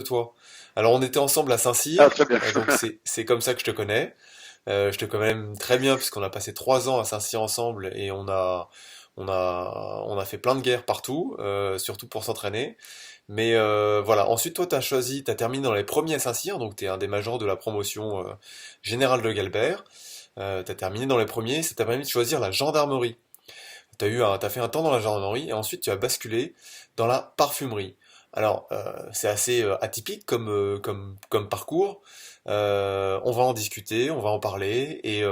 toi. Alors on était ensemble à Ah, Saint-Cyr, très bien. donc c'est comme ça que je te connais. Je te connais même très bien puisqu'on a passé 3 ans à Saint-Cyr ensemble et on a fait plein de guerres partout, surtout pour s'entraîner. Mais voilà, ensuite toi t'as terminé dans les premiers à Saint-Cyr, donc t'es un des majors de la promotion générale de Galbert. T'as terminé dans les premiers, ça t'a permis de choisir la gendarmerie. T'as fait un temps dans la gendarmerie et ensuite tu as basculé dans la parfumerie. Alors, c'est assez atypique comme parcours. On va en discuter, on va en parler et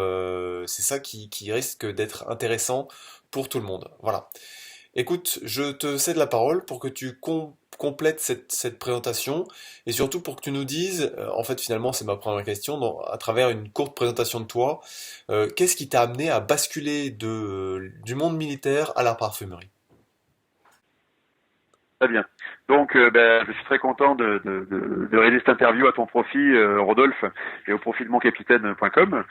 c'est ça qui risque d'être intéressant pour tout le monde. Voilà. Écoute, je te cède la parole pour que tu complètes cette présentation et surtout pour que tu nous dises, en fait finalement c'est ma première question, à travers une courte présentation de toi, qu'est-ce qui t'a amené à basculer du monde militaire à la parfumerie? Très bien. Donc, je suis très content de réaliser cette interview à ton profit, Rodolphe, et au profit de moncapitaine.com.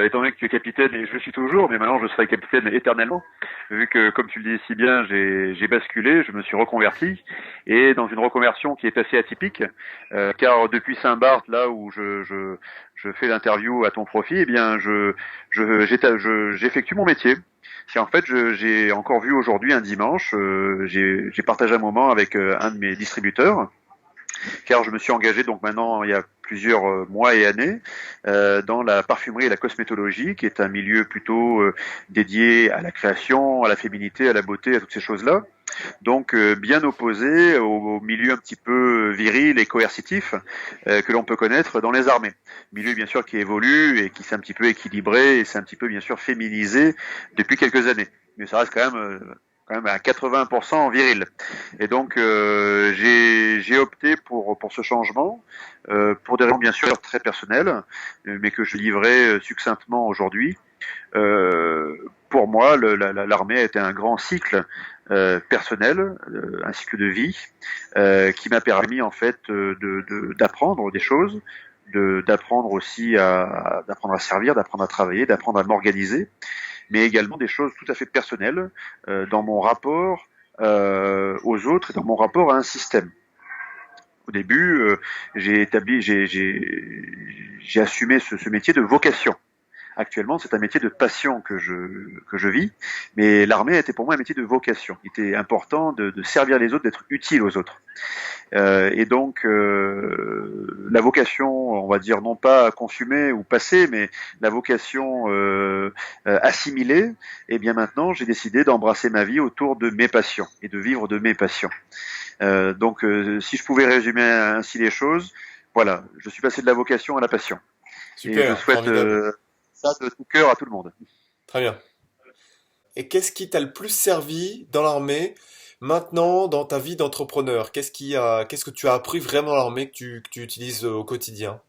Étant donné que tu es capitaine, et je le suis toujours, mais maintenant je serai capitaine éternellement, vu que, comme tu le dis si bien, j'ai basculé, je me suis reconverti, et dans une reconversion qui est assez atypique, car depuis Saint-Barth, là où je fais l'interview à ton profit, eh bien, j'effectue mon métier. Si en fait, j'ai encore vu aujourd'hui un dimanche, j'ai partagé un moment avec un de mes distributeurs, car je me suis engagé donc maintenant il y a plusieurs mois et années dans la parfumerie et la cosmétologie, qui est un milieu plutôt dédié à la création, à la féminité, à la beauté, à toutes ces choses-là. Donc bien opposé au milieu un petit peu viril et coercitif que l'on peut connaître dans les armées. Milieu bien sûr qui évolue et qui s'est un petit peu équilibré et s'est un petit peu bien sûr féminisé depuis quelques années. Mais ça reste quand même à 80% viril. Et donc j'ai opté pour ce changement pour des raisons bien sûr très personnelles, mais que je livrerai succinctement aujourd'hui. Euh, pour moi, l'armée a été un grand cycle personnel, un cycle de vie, qui m'a permis en fait d'apprendre des choses, d'apprendre aussi d'apprendre à servir, d'apprendre à travailler, d'apprendre à m'organiser, mais également des choses tout à fait personnelles dans mon rapport aux autres et dans mon rapport à un système. Au début, j'ai assumé ce métier de vocation. Actuellement, c'est un métier de passion que je vis, mais l'armée était pour moi un métier de vocation. Il était important de servir les autres, d'être utile aux autres. Et donc, la vocation, on va dire non pas consumée ou passée, mais la vocation assimilée, et bien maintenant, j'ai décidé d'embrasser ma vie autour de mes passions et de vivre de mes passions. Donc, si je pouvais résumer ainsi les choses, voilà, je suis passé de la vocation à la passion. Et je Super, souhaite formidable, ça de tout cœur à tout le monde. très bien. Et qu'est-ce qui t'a le plus servi dans l'armée maintenant dans ta vie d'entrepreneur? Qu'est-ce que tu as appris vraiment dans l'armée que tu utilises au quotidien?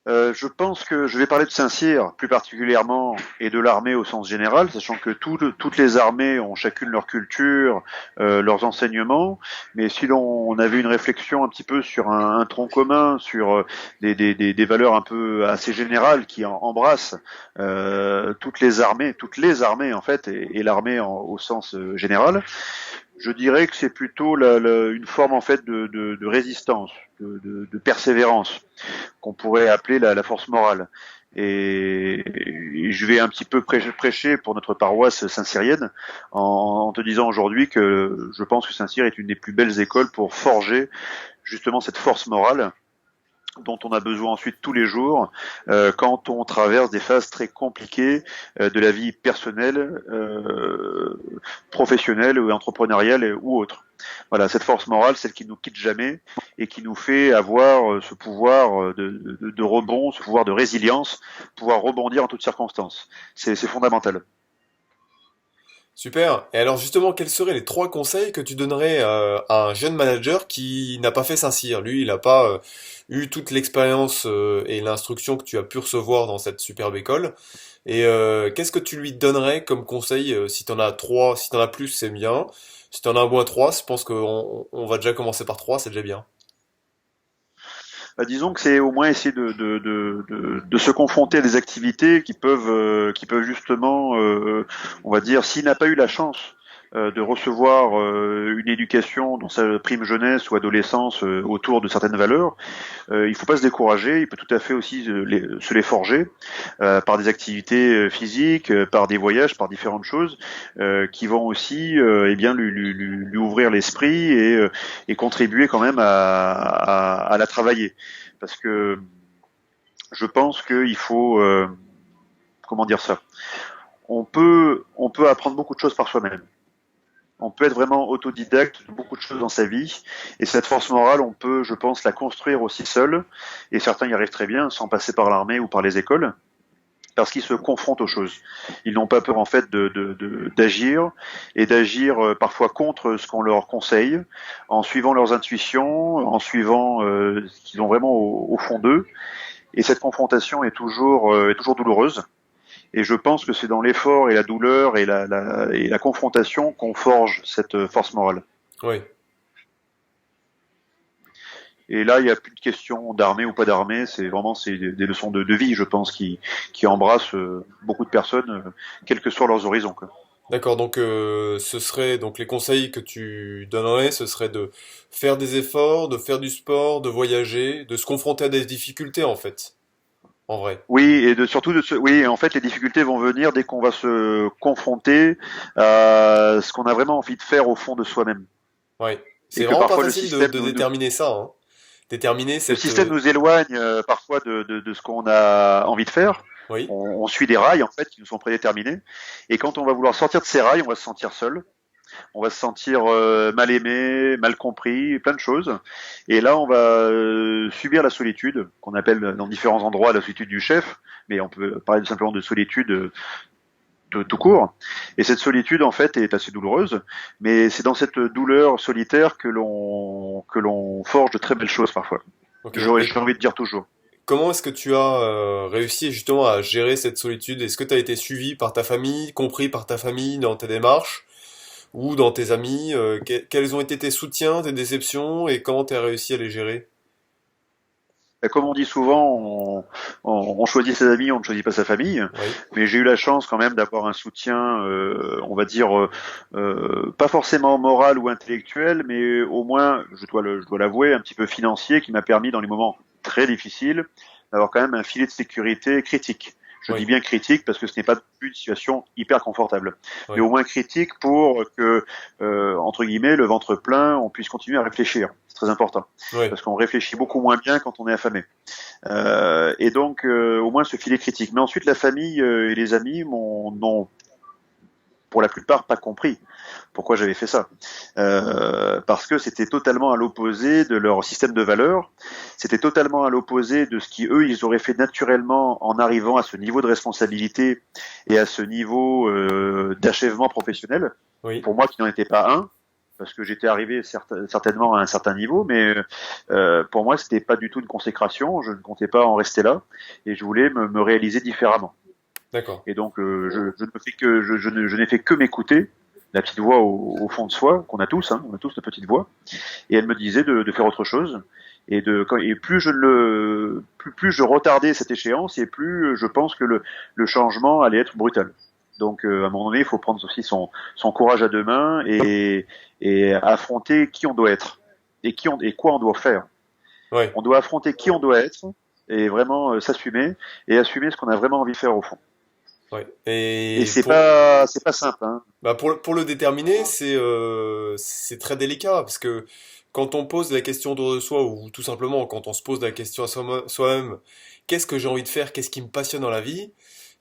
Je pense que je vais parler de Saint-Cyr plus particulièrement et de l'armée au sens général, sachant que toutes les armées ont chacune leur culture, leurs enseignements. Mais si l'on avait une réflexion un petit peu sur un tronc commun, sur des valeurs un peu assez générales qui embrassent toutes les armées en fait, et l'armée au sens général, je dirais que c'est plutôt une forme en fait de résistance, de persévérance qu'on pourrait appeler la force morale. Et je vais un petit peu prêcher pour notre paroisse saint-cyrienne en te disant aujourd'hui que je pense que Saint-Cyr est une des plus belles écoles pour forger justement cette force morale dont on a besoin ensuite tous les jours quand on traverse des phases très compliquées de la vie personnelle, professionnelle ou entrepreneuriale ou autre. Voilà, cette force morale, celle qui nous quitte jamais et qui nous fait avoir ce pouvoir de rebond, ce pouvoir de résilience, pouvoir rebondir en toutes circonstances. C'est fondamental. Super. Et alors justement, quels seraient les 3 conseils que tu donnerais à un jeune manager qui n'a pas fait Saint-Cyr? Lui, il n'a pas eu toute l'expérience et l'instruction que tu as pu recevoir dans cette superbe école. Et qu'est-ce que tu lui donnerais comme conseil si t'en as 3, si t'en as plus, c'est bien. Si t'en as au moins 3, je pense qu'on va déjà commencer par 3, c'est déjà bien. Disons que c'est au moins essayer de se confronter à des activités qui peuvent justement, on va dire, s'il n'a pas eu la chance de recevoir une éducation dans sa prime jeunesse ou adolescence autour de certaines valeurs, il faut pas se décourager. Il peut tout à fait aussi se les forger par des activités physiques, par des voyages, par différentes choses qui vont aussi eh bien lui ouvrir l'esprit et contribuer quand même à la travailler. Parce que je pense qu'il faut comment dire ça. On peut apprendre beaucoup de choses par soi-même. On peut être vraiment autodidacte de beaucoup de choses dans sa vie. Et cette force morale, on peut, je pense, la construire aussi seul. Et certains y arrivent très bien, sans passer par l'armée ou par les écoles, parce qu'ils se confrontent aux choses. Ils n'ont pas peur, en fait, d'agir, et d'agir parfois contre ce qu'on leur conseille, en suivant leurs intuitions, en suivant ce qu'ils ont vraiment au fond d'eux. Et cette confrontation est toujours douloureuse. Et je pense que c'est dans l'effort et la douleur et la confrontation qu'on forge cette force morale. Oui. Et là, il n'y a plus de question d'armée ou pas d'armée, c'est des leçons de vie, je pense, qui embrassent beaucoup de personnes, quels que soient leurs horizons, quoi. D'accord, donc ce serait donc les conseils que tu donnerais, ce serait de faire des efforts, de faire du sport, de voyager, de se confronter à des difficultés en fait, en vrai. Oui, et oui, en fait, les difficultés vont venir dès qu'on va se confronter à ce qu'on a vraiment envie de faire au fond de soi-même. Ouais. Et C'est que vraiment pas parfois facile de déterminer ça, hein. Déterminer le cette système nous éloigne parfois de ce qu'on a envie de faire. oui, On suit des rails en fait qui nous sont prédéterminés. Et quand on va vouloir sortir de ces rails, on va se sentir seul. On va se sentir mal aimé, mal compris, plein de choses. Et là, on va subir la solitude, qu'on appelle dans différents endroits la solitude du chef, mais on peut parler simplement de solitude tout court. Et cette solitude, en fait, est assez douloureuse, mais c'est dans cette douleur solitaire que l'on forge de très belles choses parfois. ok. J'ai Et envie de dire toujours. comment est-ce que tu as réussi justement à gérer cette solitude? Est-ce que tu as été suivi par ta famille, compris par ta famille dans tes démarches ou dans tes amis? Quels ont été tes soutiens, tes déceptions et comment tu as réussi à les gérer? Et comme on dit souvent, on choisit ses amis, on ne choisit pas sa famille. Oui, Mais j'ai eu la chance quand même d'avoir un soutien, on va dire, pas forcément moral ou intellectuel, mais au moins, je dois l'avouer, un petit peu financier, qui m'a permis dans les moments très difficiles d'avoir quand même un filet de sécurité critique. Je dis oui, bien critique parce que ce n'est pas une situation hyper confortable, mais oui, au moins critique pour que, entre guillemets, le ventre plein, on puisse continuer à réfléchir. C'est très important oui. parce qu'on réfléchit beaucoup moins bien quand on est affamé. Et donc, au moins ce filet critique. Mais ensuite, la famille et les amis n'ont pour la plupart pas compris pourquoi j'avais fait ça. Parce que c'était totalement à l'opposé de leur système de valeurs, c'était totalement à l'opposé de ce qui, eux, ils auraient fait naturellement en arrivant à ce niveau de responsabilité et à ce niveau d'achèvement professionnel. Oui. Pour moi qui n'en était pas un, parce que j'étais arrivé certainement à un certain niveau, mais pour moi c'était pas du tout une consécration, je ne comptais pas en rester là, et je voulais me réaliser différemment. D'accord. Et donc je ne fais que je n'ai fait que m'écouter, la petite voix au fond de soi qu'on a tous, hein, on a tous notre petite voix, et elle me disait de faire autre chose. Et plus plus je retardais cette échéance, et plus je pense que le changement allait être brutal. Donc à un moment donné, il faut prendre aussi son courage à deux mains et affronter qui on doit être et quoi on doit faire. Ouais. On doit affronter qui on doit être et vraiment s'assumer et assumer ce qu'on a vraiment envie de faire au fond. Ouais. Et Et c'est pas simple, hein. bah pour le déterminer, c'est très délicat parce que quand on pose la question autour de soi ou tout simplement quand on se pose la question à soi-même, qu'est-ce que j'ai envie de faire, qu'est-ce qui me passionne dans la vie?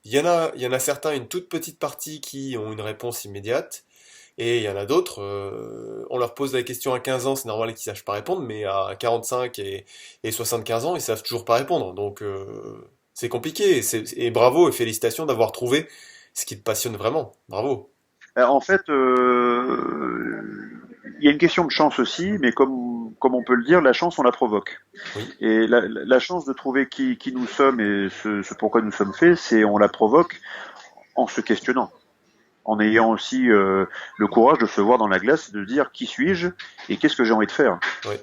Il y en a certains, une toute petite partie qui ont une réponse immédiate et il y en a d'autres, on leur pose la question à 15 ans, c'est normal qu'ils sachent pas répondre, mais à 45 et 75 ans, ils savent toujours pas répondre. Donc c'est compliqué et bravo et félicitations d'avoir trouvé ce qui te passionne vraiment. Bravo. En fait, il y a une question de chance aussi, mais comme on peut le dire, la chance, on la provoque. Oui, Et la chance de trouver qui nous sommes et ce pourquoi nous sommes faits, c'est on la provoque en se questionnant, en ayant aussi le courage de se voir dans la glace et de dire qui suis-je et qu'est-ce que j'ai envie de faire. oui,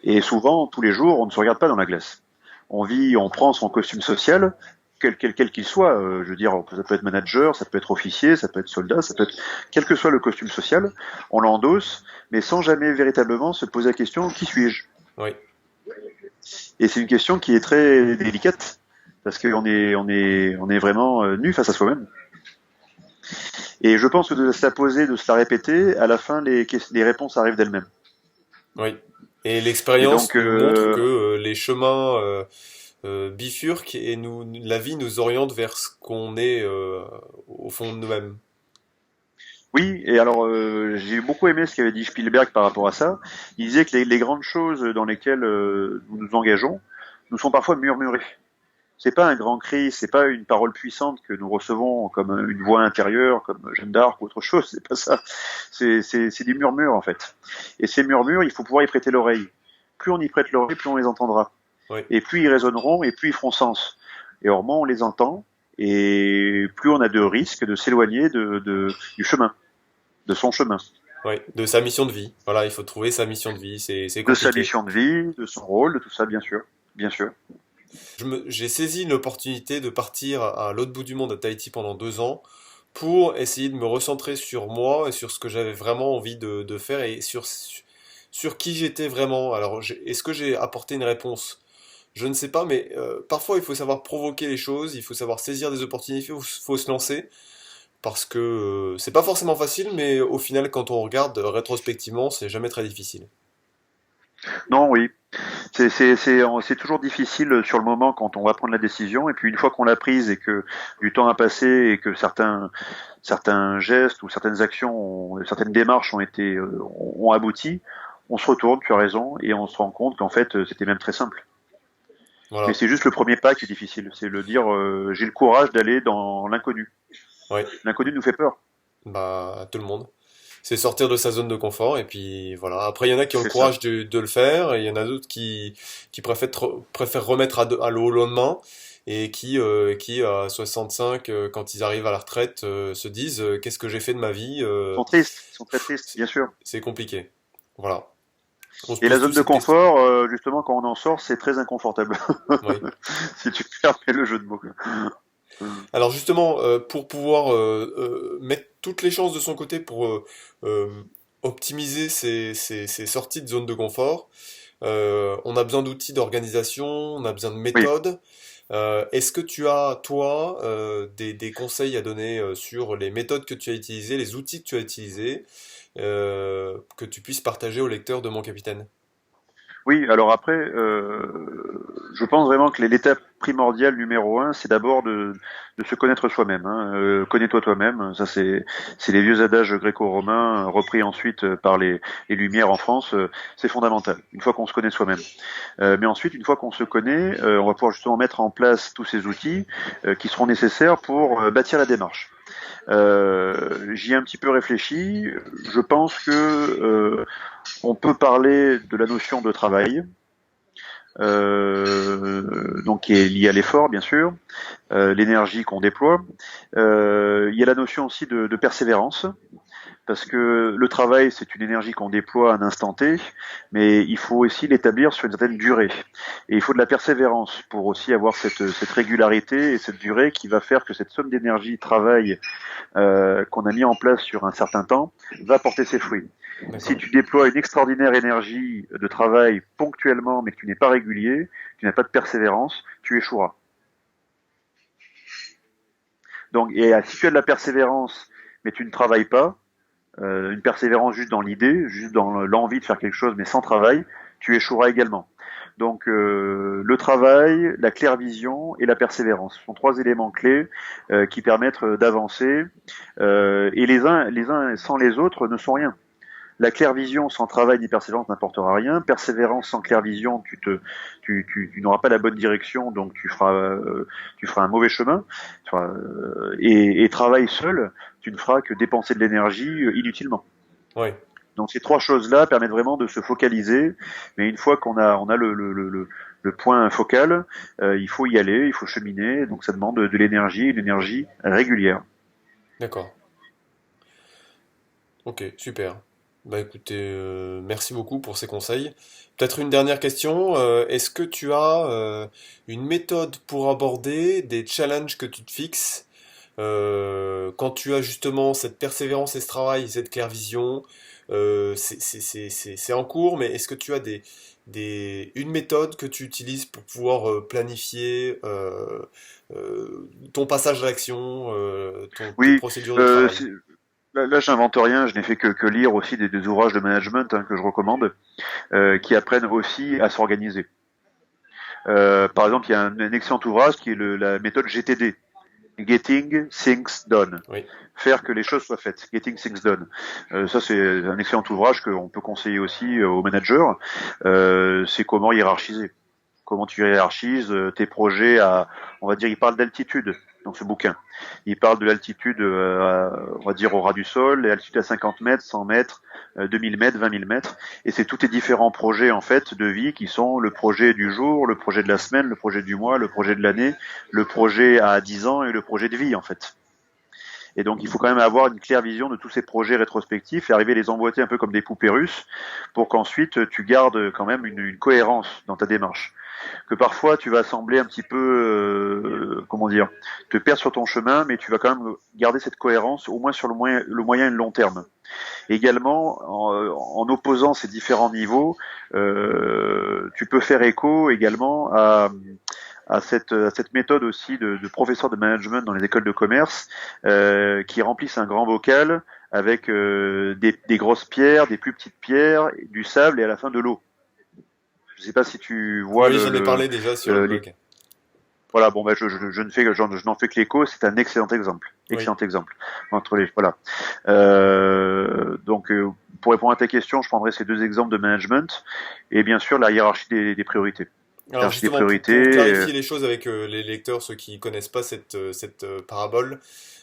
Et souvent, tous les jours, on ne se regarde pas dans la glace. On prend son costume social quel qu'il soit. Je veux dire, ça peut être manager, ça peut être officier, ça peut être soldat, ça peut être quel que soit le costume social, on l'endosse, mais sans jamais véritablement se poser la question qui suis-je. Oui, Et c'est une question qui est très délicate parce on est vraiment nu face à soi-même. Et je pense que de se la poser, de se la répéter, à la fin les réponses arrivent d'elles-mêmes. oui. Et Et l'expérience donc nous montre que les chemins bifurquent et la vie nous oriente vers ce qu'on est au fond de nous-mêmes. oui, et alors j'ai beaucoup aimé ce qu'avait dit Spielberg par rapport à ça. Il disait que les grandes choses dans lesquelles nous nous engageons nous sont parfois murmurées. C'est pas un grand cri, c'est pas une parole puissante que nous recevons comme une voix intérieure, comme Jeanne d'Arc ou autre chose. C'est pas ça. C'est des murmures en fait. Et ces murmures, il faut pouvoir y prêter l'oreille. Plus on y prête l'oreille, plus on les entendra. Oui, Et plus ils résonneront, et plus ils feront sens. Et au moins on les entend, et plus on a de risques de s'éloigner du chemin, de son chemin, oui. De sa mission de vie. Voilà, il faut trouver sa mission de vie. C'est de sa compliqué. mission de vie, de son rôle, de tout ça, bien sûr, bien sûr. J'ai saisi l'opportunité de partir à l'autre bout du monde, à Tahiti, pendant 2 ans, pour essayer de me recentrer sur moi et sur ce que j'avais vraiment envie de faire et sur qui j'étais vraiment. Alors, est-ce que j'ai apporté une réponse? Je ne sais pas, mais parfois il faut savoir provoquer les choses, il faut savoir saisir des opportunités, faut se lancer, parce que c'est pas forcément facile, mais au final, quand on regarde rétrospectivement, c'est jamais très difficile. Non, oui, c'est toujours difficile sur le moment quand on va prendre la décision, et puis une fois qu'on l'a prise et que du temps a passé et que certains gestes ou certaines actions, certaines démarches ont abouti, on se retourne, tu as raison, et on se rend compte qu'en fait c'était même très simple. Mais Voilà. c'est juste le premier pas qui est difficile, c'est le dire j'ai le courage d'aller dans l'inconnu. Ouais. L'inconnu nous fait peur, Bah, tout le monde. C'est sortir de sa zone de confort, et puis voilà. Après, il y en a qui ont le c'est ça. courage de le faire, et il y en a d'autres qui préfèrent remettre à l'eau au lendemain, et qui à 65, quand ils arrivent à la retraite, se disent qu'est-ce que j'ai fait de ma vie? Ils sont tristes, ils sont très tristes, C'est bien sûr. c'est compliqué. Voilà. On se Et la pose tous zone de cette question. confort, justement, quand on en sort, c'est très inconfortable. Oui. Si tu permets le jeu de mots. Alors justement, pour pouvoir mettre toutes les chances de son côté pour euh, optimiser ses sorties de zone de confort, on a besoin d'outils d'organisation, on a besoin de Oui. méthodes. Est-ce que tu as, toi, des conseils à donner sur les méthodes que tu as utilisées, les outils que tu as utilisés, que tu puisses partager aux lecteurs de Mon Capitaine? Oui, alors après, je pense vraiment que l'étape primordiale numéro un, c'est d'abord de se connaître soi-même. Hein. Connais-toi toi-même. Ça, c'est les vieux adages gréco-romains repris ensuite par les Lumières en France. C'est fondamental. Une fois qu'on se connaît soi-même. Mais ensuite, une fois qu'on se connaît, on va pouvoir justement mettre en place tous ces outils qui seront nécessaires pour bâtir la démarche. J'y ai un petit peu réfléchi. Je pense que on peut parler de la notion de travail, donc qui est liée à l'effort, bien sûr, l'énergie qu'on déploie. Il y a la notion aussi de persévérance, parce que le travail, c'est une énergie qu'on déploie à un instant T, mais il faut aussi l'établir sur une certaine durée. Et il faut de la persévérance pour aussi avoir cette régularité et cette durée qui va faire que cette somme d'énergie, travail qu'on a mis en place sur un certain temps, va porter ses fruits. Si D'accord. tu déploies une extraordinaire énergie de travail ponctuellement, mais que tu n'es pas régulier, tu n'as pas de persévérance, tu échoueras. Donc, si tu as de la persévérance, mais tu ne travailles pas, une persévérance juste dans l'idée, juste dans l'envie de faire quelque chose, mais sans travail, tu échoueras également. Donc le travail, la claire vision et la persévérance sont trois éléments clés qui permettent d'avancer. Et les uns sans les autres ne sont rien. La claire vision sans travail ni persévérance n'apportera rien. Persévérance sans claire vision, tu n'auras pas la bonne direction, donc tu feras un mauvais chemin. Et travail seul, tu ne feras que dépenser de l'énergie inutilement. Oui. Donc ces trois choses-là permettent vraiment de se focaliser. Mais une fois on a le point focal, il faut y aller, il faut cheminer. Donc ça demande de l'énergie, une énergie régulière. D'accord. Ok, super. Bah écoutez, merci beaucoup pour ces conseils. Peut-être une dernière question. Est-ce que tu as une méthode pour aborder des challenges que tu te fixes quand tu as justement cette persévérance et ce travail, cette claire vision? C'est en cours, mais est-ce que tu as une méthode que tu utilises pour pouvoir planifier ton passage à l'action, tes Oui, procédures de travail? là, j'invente rien, je n'ai fait que lire aussi des ouvrages de management hein, que je recommande, qui apprennent aussi à s'organiser. Par exemple, il y a un excellent ouvrage qui est la méthode GTD, Getting Things Done, Oui. faire que les choses soient faites, Getting Things Done. Ça, c'est un excellent ouvrage qu'on peut conseiller aussi aux managers. C'est comment hiérarchiser. Comment tu hiérarchises tes projets à, on va dire, il parle d'altitude dans ce bouquin. Il parle de l'altitude, on va dire, au ras du sol, l'altitude à 50 mètres, 100 mètres, 2000 mètres, 20 000 mètres. Et c'est tous tes différents projets, en fait, de vie qui sont le projet du jour, le projet de la semaine, le projet du mois, le projet de l'année, le projet à 10 ans et le projet de vie, en fait. Et donc, il faut quand même avoir une claire vision de tous ces projets rétrospectifs et arriver à les emboîter un peu comme des poupées russes pour qu'ensuite tu gardes quand même une cohérence dans ta démarche. Que parfois tu vas sembler un petit peu, comment dire, te perdre sur ton chemin, mais tu vas quand même garder cette cohérence au moins sur le moyen et le long terme. Également, en opposant ces différents niveaux, tu peux faire écho également à cette méthode aussi de professeurs de management dans les écoles de commerce qui remplissent un grand bocal avec des grosses pierres, des plus petites pierres, du sable et à la fin de l'eau. Je ne sais pas si tu vois Oui, j'en ai parlé déjà sur le les... blog. Voilà, bon, je ne fais que je n'en fais que l'écho. C'est un excellent exemple, Oui. excellent exemple entre les voilà. Donc, pour répondre à ta question, je prendrai ces deux exemples de management et bien sûr la hiérarchie des priorités. Alors Hiérarchie des justement, priorités. pour clarifier les choses avec les lecteurs, ceux qui connaissent pas cette parabole,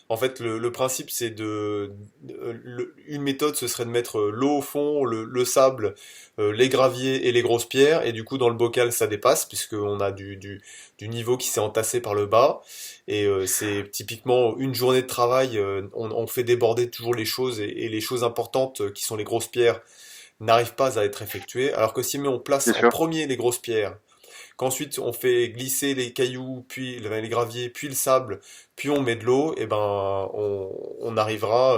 en fait, le principe, c'est une méthode, ce serait de mettre l'eau au fond, le sable, les graviers et les grosses pierres, et du coup, dans le bocal, ça dépasse, puisqu'on a du niveau qui s'est entassé par le bas, et c'est typiquement une journée de travail, on fait déborder toujours les choses, et les choses importantes, qui sont les grosses pierres, n'arrivent pas à être effectuées, alors que si on Bien place en sûr, premier les grosses pierres, qu'ensuite on fait glisser les cailloux, puis les graviers, puis le sable, puis on met de l'eau, et ben on arrivera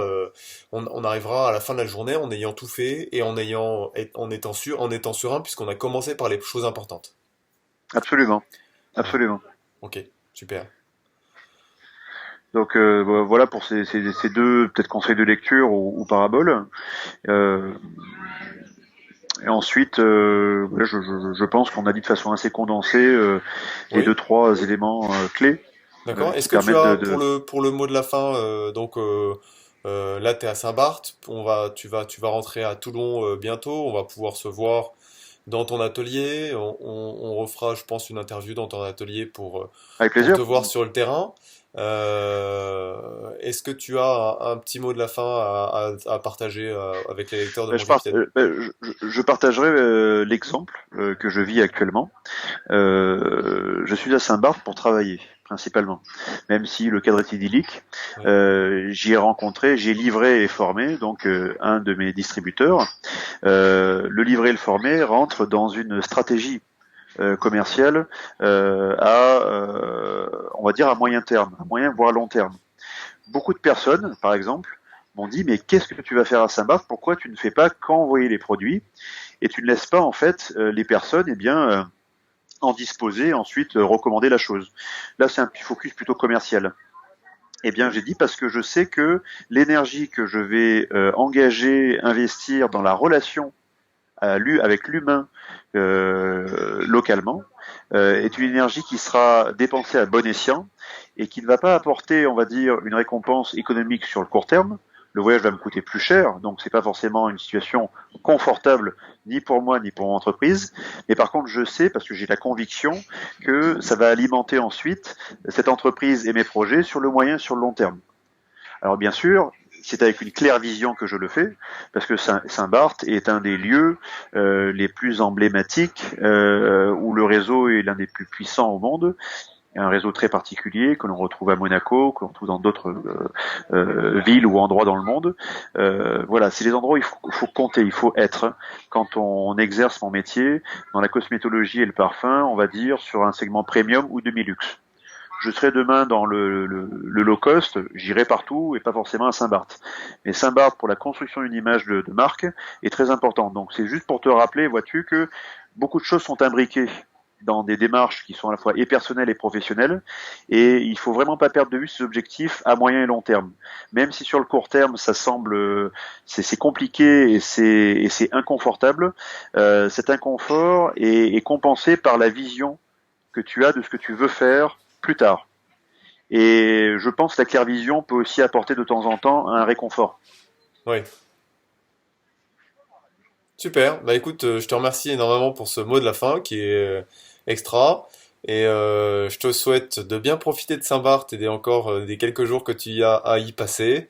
à la fin de la journée en ayant tout fait et en étant serein puisqu'on a commencé par les choses importantes. absolument, Voilà. absolument. Ok, super. Donc voilà pour ces deux peut-être conseils de lecture ou paraboles. Euh, et ensuite, voilà, je pense qu'on a dit de façon assez condensée les deux Oui, trois éléments clés d'accord. Est-ce qui que tu permettent as de... pour le mot de la fin, là tu es à Saint-Barth, tu vas rentrer à Toulon bientôt, on va pouvoir se voir dans ton atelier. On refera, je pense, une interview dans ton atelier Avec pour plaisir. te voir sur le terrain. Est-ce que tu as un petit mot de la fin à partager avec les lecteurs de Ben, Mon Capitaine? je partagerai l'exemple que je vis actuellement. Je suis à Saint-Barth pour travailler, principalement. Même si le cadre est idyllique, Oui, j'y ai rencontré, j'ai livré et formé donc un de mes distributeurs. Le livré et le formé rentrent dans une stratégie commerciale on va dire à moyen terme, à moyen voire long terme. Beaucoup de personnes, par exemple, m'ont dit mais qu'est-ce que tu vas faire à Saint-Barth? Pourquoi tu ne fais pas qu'envoyer les produits et tu ne laisses pas en fait les personnes en disposer, ensuite recommander la chose. Là, c'est un focus plutôt commercial. Eh bien, j'ai dit parce que je sais que l'énergie que je vais engager, investir dans la relation avec l'humain localement est une énergie qui sera dépensée à bon escient et qui ne va pas apporter, on va dire, une récompense économique sur le court terme. Le voyage va me coûter plus cher, donc c'est pas forcément une situation confortable ni pour moi ni pour mon entreprise. Mais par contre, je sais parce que j'ai la conviction que ça va alimenter ensuite cette entreprise et mes projets sur le moyen, sur le long terme. Alors bien sûr, c'est avec une claire vision que je le fais, parce que Saint-Barth est un des lieux les plus emblématiques, où le réseau est l'un des plus puissants au monde, un réseau très particulier que l'on retrouve à Monaco, que l'on retrouve dans d'autres villes ou endroits dans le monde. Voilà, c'est les endroits où il faut compter, il faut être. Quand on exerce mon métier dans la cosmétologie et le parfum, on va dire sur un segment premium ou demi-luxe. Je serai demain dans le low cost, j'irai partout et pas forcément à Saint-Barth. Mais Saint-Barth, pour la construction d'une image de marque, est très important. Donc c'est juste pour te rappeler, vois-tu, que beaucoup de choses sont imbriquées dans des démarches qui sont à la fois et personnelles et professionnelles, et il faut vraiment pas perdre de vue ces objectifs à moyen et long terme. Même si sur le court terme ça semble c'est compliqué et c'est inconfortable, cet inconfort est compensé par la vision que tu as de ce que tu veux faire plus tard. Et je pense que la claire vision peut aussi apporter de temps en temps un réconfort. Oui. Super. Bah écoute, je te remercie énormément pour ce mot de la fin qui est extra. Et je te souhaite de bien profiter de Saint-Barth et des encore des quelques jours que tu y as à y passer.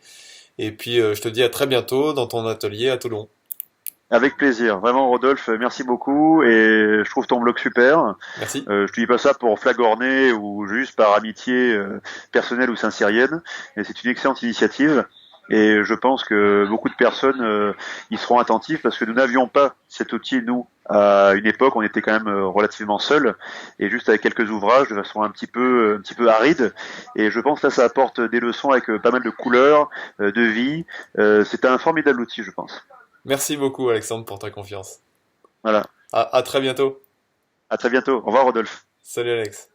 Et puis je te dis à très bientôt dans ton atelier à Toulon. Avec plaisir. Vraiment, Rodolphe, merci beaucoup. Et je trouve ton blog super. Merci. Je te dis pas ça pour flagorner ou juste par amitié personnelle ou sincérienne. Mais c'est une excellente initiative. Et je pense que beaucoup de personnes y seront attentives parce que nous n'avions pas cet outil, nous, à une époque. On était quand même relativement seuls et juste avec quelques ouvrages de façon un petit peu aride. Et je pense que là, ça apporte des leçons avec pas mal de couleurs, de vie. C'est un formidable outil, je pense. Merci beaucoup Alexandre pour ta confiance. Voilà. À très bientôt. À très bientôt. Au revoir, Rodolphe. Salut Alex.